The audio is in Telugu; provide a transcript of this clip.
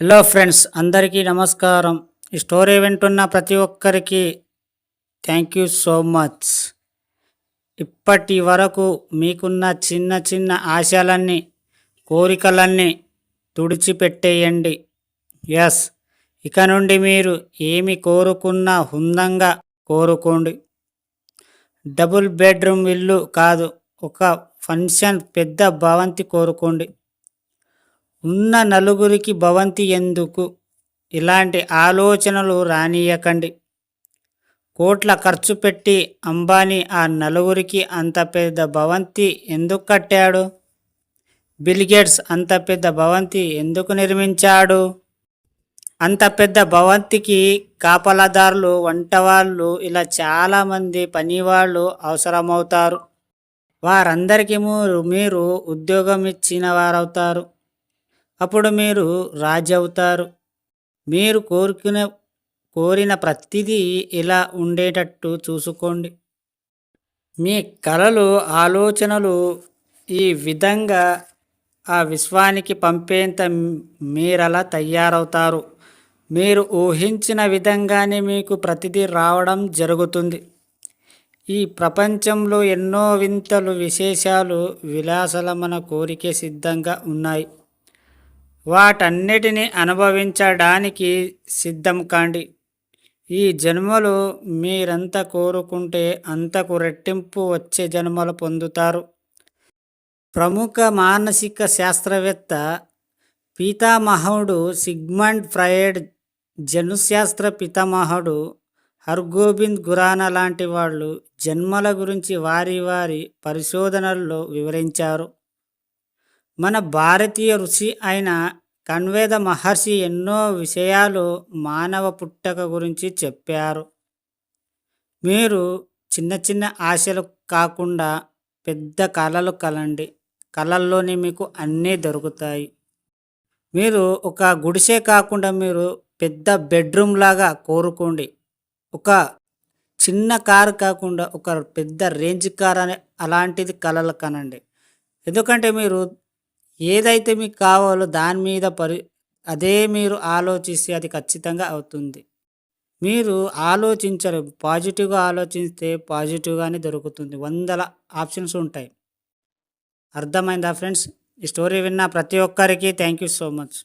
హలో ఫ్రెండ్స్, అందరికీ నమస్కారం. ఈ స్టోరీ వింటున్న ప్రతి ఒక్కరికి థ్యాంక్ యూ సో మచ్. ఇప్పటి వరకు మీకున్న చిన్న చిన్న ఆశలన్నీ, కోరికలన్నీ తుడిచిపెట్టేయండి. ఎస్, ఇక నుండి మీరు ఏమి కోరుకున్నా హుందంగా కోరుకోండి. డబుల్ బెడ్రూమ్ ఇల్లు కాదు, ఒక ఫంక్షన్ పెద్ద భవంతి కోరుకోండి. ఉన్న నలుగురికి భవంతి ఎందుకు? ఇలాంటి ఆలోచనలు రానియకండి. కోట్ల ఖర్చు పెట్టి అంబానీ ఆ నలుగురికి అంత పెద్ద భవంతి ఎందుకు కట్టాడు? బిల్గేట్స్ అంత పెద్ద భవంతి ఎందుకు నిర్మించాడు? అంత పెద్ద భవంతికి కాపలాదారులు, వంటవాళ్ళు, ఇలా చాలామంది పనివాళ్ళు అవసరమవుతారు. వారందరికీ మీరు ఉద్యోగం ఇచ్చిన వారవుతారు. అప్పుడు మీరు రాజు అవుతారు. మీరు కోరిన ప్రతిదీ ఇలా ఉండేటట్టు చూసుకోండి. మీ కలలు, ఆలోచనలు ఈ విధంగా ఆ విశ్వానికి పంపేంత మీరలా తయారవుతారు. మీరు ఊహించిన విధంగానే మీకు ప్రతిదీ రావడం జరుగుతుంది. ఈ ప్రపంచంలో ఎన్నో వింతలు, విశేషాలు, విలాసాల మన కోరికే సిద్ధంగా ఉన్నాయి. వాటన్నిటిని అనుభవించడానికి సిద్ధం కాండి. ఈ జన్మలో మీరెంత కోరుకుంటే అంతకు రెట్టింపు వచ్చే జన్మలు పొందుతారు. ప్రముఖ మానసిక శాస్త్రవేత్త పితామహుడు సిగ్మండ్ ఫ్రాయిడ్, జనుశాస్త్ర పితామహుడు హర్గోబింద్ ఖురానా లాంటి వాళ్ళు జన్మల గురించి వారి వారి పరిశోధనల్లో వివరించారు. మన భారతీయ ఋషి అయిన కణ్వేద మహర్షి ఎన్నో విషయాలు మానవ పుట్టక గురించి చెప్పారు. మీరు చిన్న చిన్న ఆశలు కాకుండా పెద్ద కలలు కలండి. కలల్లోనే మీకు అన్నీ దొరుకుతాయి. మీరు ఒక గుడిసె కాకుండా మీరు పెద్ద బెడ్రూమ్ లాగా కోరుకోండి. ఒక చిన్న కారు కాకుండా ఒక పెద్ద రేంజ్ కార్ అనే అలాంటిది కలలు కనండి. ఎందుకంటే మీరు ఏదైతే మీకు కావాలో దాని మీద అదే మీరు ఆలోచిస్తే అది ఖచ్చితంగా అవుతుంది. మీరు ఆలోచించరు, పాజిటివ్గా ఆలోచిస్తే పాజిటివ్గానే దొరుకుతుంది. వందల ఆప్షన్స్ ఉంటాయి. అర్థమైందా ఫ్రెండ్స్? ఈ స్టోరీ విన్న ప్రతి ఒక్కరికి థ్యాంక్ యూ సో మచ్.